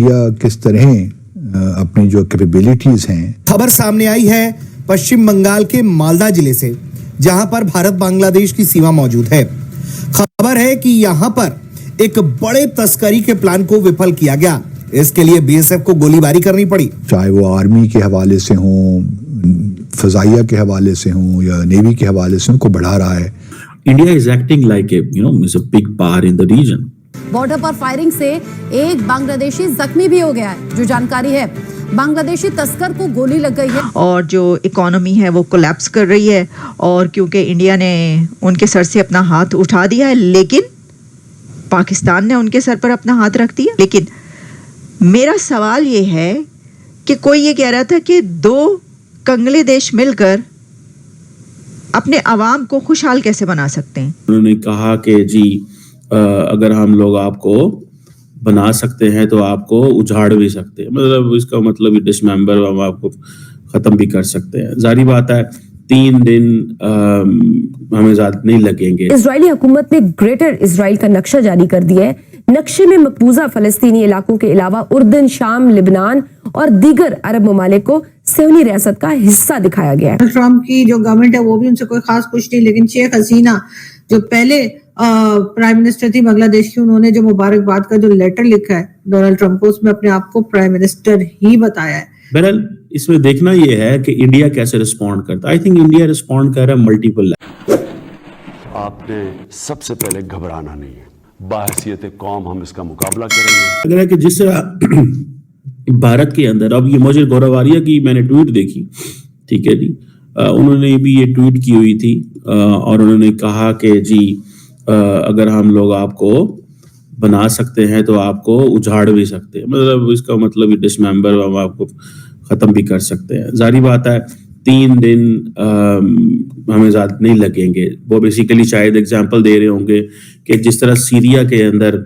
India किस तरह अपनी जो कैपेबिलिटीज हैं। खबर सामने आई है पश्चिम बंगाल के मालदा जिले से, जहां पर भारत बांग्लादेश की सीमा मौजूद है। खबर है कि यहां पर एक बड़े तस्करी के प्लान को विफल किया गया। इसके लिए बीएसएफ को गोलीबारी करनी पड़ी, चाहे वो आर्मी के हवाले से हो, फजाइया के हवाले से हो या नेवी के हवाले से, उनको बढ़ा रहा है। India is acting like is a big power in the region. Border पर फायरिंग से एक बांग्लादेशी जख्मी भी हो गया है। जो जानकारी है, बांग्लादेशी तस्कर को गोली लग गई है और जो इकोनॉमी है वो कोलैप्स कर रही है। और क्योंकि इंडिया ने उनके सर से अपना हाथ उठा दिया है, लेकिन पाकिस्तान ने उनके सर पर अपना हाथ रख दिया। लेकिन मेरा सवाल ये है कि कोई ये कह रहा था कि दो कंगले देश मिलकर अपने अवाम को खुशहाल कैसे बना सकते हैं। उन्होंने कहा कि जी अगर हम लोग आपको बना सकते हैं तो आपको उजाड़ भी सकते हैं, मतलब इसका मतलब डिसमेंबर हम आपको खत्म भी कर सकते हैं। जारी बात है 3 दिन हमें ज्यादा नहीं लगेंगे। इजरायली हुकूमत ने ग्रेटर इजराइल का नक्शा जारी कर दिया है। नक्शे में मकबूजा फलस्तीनी इलाकों के अलावा उर्दन, शाम, लिबनान और दीगर अरब ममालिक को सियोनी रियासत का हिस्सा दिखाया गया है। ट्रम्प की जो गवर्नमेंट है वो भी उनसे कोई खास खुश नहीं, लेकिन शेख हसीना जो पहले प्राइम मिनिस्टर थी बांग्लादेश की, उन्होंने जो मुबारकबाद का जो लेटर लिखा है डोनाल्ड ट्रम्प को, उसमें अपने आप को प्राइम मिनिस्टर ही बताया है। बहरहाल इसमें देखना यह है कि इंडिया कैसे रिस्पॉन्ड करता है। आई थिंक इंडिया रिस्पॉन्ड कर रहा है मल्टीपल। आपने सबसे पहले घबराना नहीं है, बाहसियत कौम हम इसका मुकाबला करेंगे। लग रहा है कि जिस तरह भारत के अंदर, अब ये मुझे गौरव आर्या की मैंने ट्वीट देखी, ठीक है जी, उन्होंने भी ये ट्वीट की हुई थी और उन्होंने कहा कि जी अगर हम लोग आपको बना सकते हैं तो आपको उजाड़ भी सकते हैं, मतलब इसका मतलब डिसमेंबर हम आपको खत्म भी कर सकते हैं। जारी बात है 3 दिन हमें ज्यादा नहीं लगेंगे। वो बेसिकली शायद एग्जांपल दे रहे होंगे कि जिस तरह सीरिया के अंदर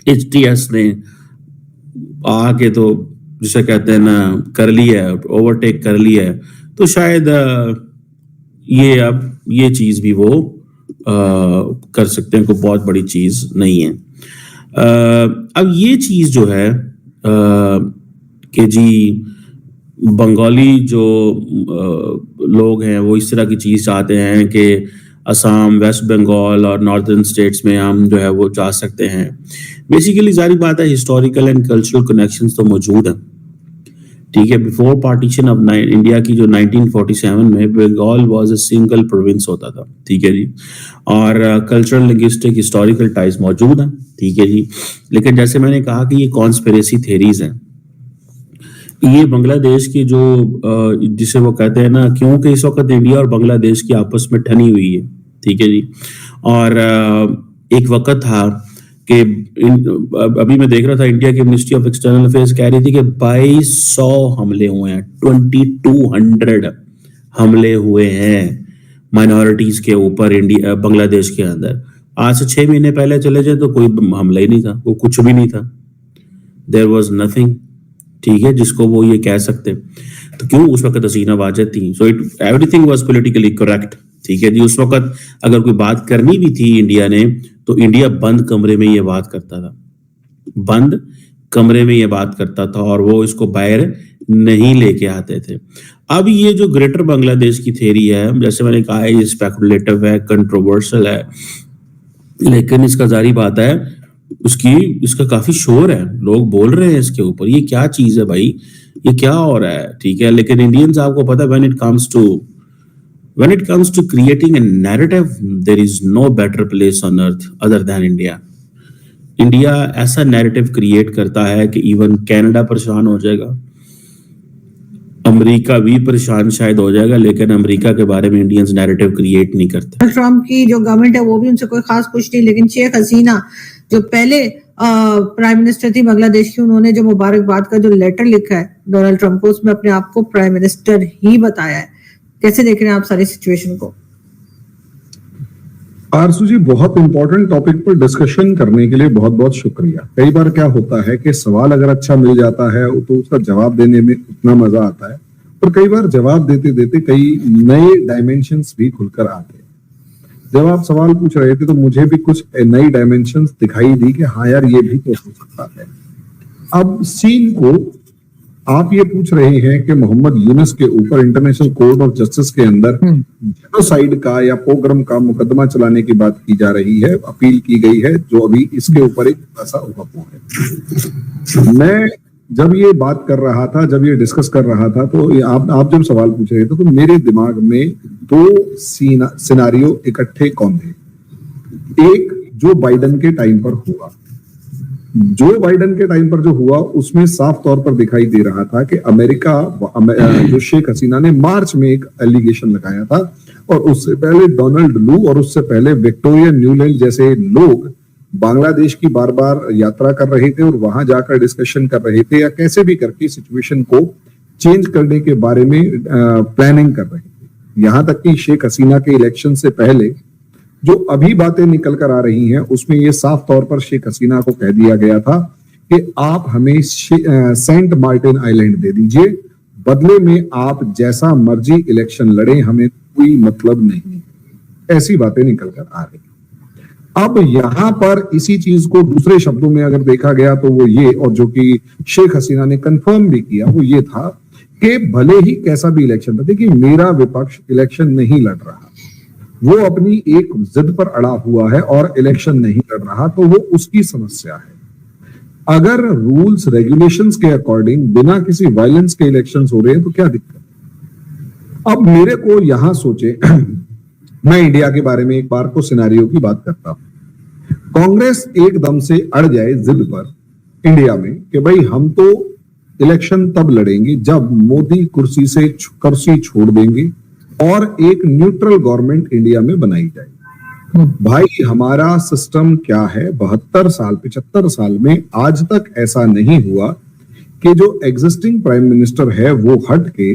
HTS ने आके तो जिसे कहते हैं ना कर लिया है, ओवरटेक कर लिया है, तो शायद ये अब ये चीज भी वो कर सकते हैं, कोई बहुत बड़ी चीज नहीं है। अब ये चीज जो है कि जी बंगाली जो लोग हैं वो इस तरह की चीज चाहते हैं कि असम, वेस्ट बंगाल और नॉर्दर्न स्टेट्स में हम जो है वो जा सकते हैं। बेसिकली जारी बात है हिस्टोरिकल एंड कल्चरल कनेक्शंस तो मौजूद हैं, ठीक है। बिफोर पार्टीशन ऑफ इंडिया की जो 1947 में Bengal was a single province होता था, ठीक है जी, और कल्चरल, लिंग्विस्टिक, हिस्टोरिकल टाइज मौजूद हैं, ठीक है जी। लेकिन जैसे मैंने कहा कि ये कॉन्स्पिरेसी थेरीज हैं, ये बांग्लादेश की जो जिसे वो कहते हैं ना, क्योंकि इस वक्त इंडिया और बांग्लादेश की आपस में ठनी हुई है, ठीक है जी। और एक वक्त था कि अभी मैं देख रहा था इंडिया की मिनिस्ट्री ऑफ एक्सटर्नल अफेयर्स कह रही थी कि 2200 हमले हुए हैं, 2200 हमले हुए हैं माइनॉरिटीज के ऊपर इंडिया बांग्लादेश के अंदर। आज से 6 महीने पहले चले जाए तो कोई हमला ही नहीं था, वो कुछ भी नहीं था, देयर वाज नथिंग, ठीक है, जिसको वो ये कह सकते। तो क्यों उस वक्त हसीना वाजद थी, so it everything was politically correct, ठीक है जी। उस वक्त अगर कोई बात करनी भी थी इंडिया ने, तो इंडिया बंद कमरे में ये बात करता था, बंद कमरे में ये बात करता था और वो इसको बाहर नहीं लेके आते थे। अब ये जो ग्रेटर बांग्लादेश की थ्योरी है, जैसे मैंने कहा है, ये स्पेकुलेटिव है, कंट्रोवर्शियल है, लेकिन इसका जारी बात है इसका काफी शोर है, लोग बोल रहे हैं इसके ऊपर, ये क्या चीज है भाई, ये क्या हो रहा है, ठीक है। लेकिन इंडियंस, आपको पता है, when it comes to creating a narrative, there is no better place on earth other than India. India ऐसा नैरेटिव क्रिएट करता है कि इवन कनाडा परेशान हो जाएगा, अमेरिका भी परेशान शायद हो जाएगा, लेकिन अमेरिका के बारे में इंडियंस नैरेटिव क्रिएट नहीं करते। ट्रम्प की जो गवर्नमेंट है वो भी उनसे कोई खास खुश नहीं, लेकिन शेख हसीना जो पहले प्राइम मिनिस्टर थी बांग्लादेश की, उन्होंने जो मुबारकबाद का जो लेटर लिखा है डोनाल्ड ट्रम्प को, उसमें अपने आप को प्राइम मिनिस्टर ही बताया है। कैसे देख रहे हैं आप सारी सिचुएशन को? आरसू जी, बहुत इंपॉर्टेंट टॉपिक पर डिस्कशन करने के लिए बहुत बहुत शुक्रिया। कई बार क्या होता है कि सवाल अगर अच्छा मिल जाता है तो उसका जवाब देने में उतना मजा आता है, और कई बार जवाब देते देते कई नए डायमेंशंस भी खुलकर आते हैं। जब आप सवाल पूछ रहे थे तो मुझे भी कुछ नई डायमेंशंस दिखाई दी कि हाँ यार, ये भी तो हो सकता है। अब सीन को आप ये पूछ रहे हैं कि मोहम्मद यूनुस के ऊपर इंटरनेशनल कोर्ट ऑफ जस्टिस के अंदर जेनोसाइड का या पोग्राम का मुकदमा चलाने की बात की जा रही है, अपील की गई है, जो अभी इसके ऊपर एक ऐसा उहापोह है। मैं जब ये बात कर रहा था, जब ये डिस्कस कर रहा था, तो आप जब सवाल पूछ रहे थे तो मेरे दिमाग में दो सिनारियो इकट्ठे कौन थे। एक जो बाइडन के टाइम पर हुआ, जो बाइडन के टाइम पर जो हुआ उसमें साफ तौर पर दिखाई दे रहा था कि अमेरिका जो शेख हसीना ने मार्च में एक एलिगेशन लगाया था, और उससे पहले डोनाल्ड लू और उससे पहले विक्टोरिया न्यूलैंड जैसे लोग बांग्लादेश की बार बार यात्रा कर रहे थे और वहां जाकर डिस्कशन कर रहे थे या कैसे भी करके सिचुएशन को चेंज करने के बारे में प्लानिंग कर रहे थे। यहां तक कि शेख हसीना के इलेक्शन से पहले जो अभी बातें निकल कर आ रही हैं उसमें यह साफ तौर पर शेख हसीना को कह दिया गया था कि आप हमें सेंट मार्टिन आइलैंड दे दीजिए, बदले में आप जैसा मर्जी इलेक्शन लड़ें, हमें कोई मतलब नहीं। ऐसी बातें निकल कर आ रही। अब यहां पर इसी चीज को दूसरे शब्दों में अगर देखा गया तो वो ये, और जो कि शेख हसीना ने कंफर्म भी किया, वो ये था कि भले ही कैसा भी इलेक्शन था, देखिए मेरा विपक्ष इलेक्शन नहीं लड़ रहा, वो अपनी एक जिद पर अड़ा हुआ है और इलेक्शन नहीं लड़ रहा, तो वो उसकी समस्या है। अगर रूल्स रेगुलेशंस के अकॉर्डिंग बिना किसी वायलेंस के इलेक्शंस हो रहे हैं तो क्या दिक्कत। अब मेरे को यहां सोचे मैं इंडिया के बारे में एक बार को सिनेरियो की बात करता हूं। कांग्रेस एकदम से अड़ जाए जिद पर इंडिया में कि भाई हम तो इलेक्शन तब लड़ेंगे जब मोदी कुर्सी छोड़ देंगे और एक न्यूट्रल गवर्नमेंट इंडिया में बनाई जाए। भाई हमारा सिस्टम क्या है, 72 साल 75 साल में आज तक ऐसा नहीं हुआ कि जो एग्जिस्टिंग प्राइम मिनिस्टर है वो हट के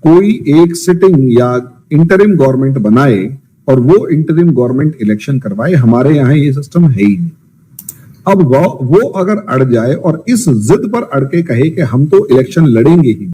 कोई एक सिटिंग या इंटरिम गवर्नमेंट बनाए और वो इंटरिम गवर्नमेंट इलेक्शन करवाए। हमारे यहाँ ये सिस्टम है ही नहीं। अब वो अगर अड़ जाए और इस जिद पर अड़ के कहे कि हम तो इलेक्शन लड़ेंगे ही,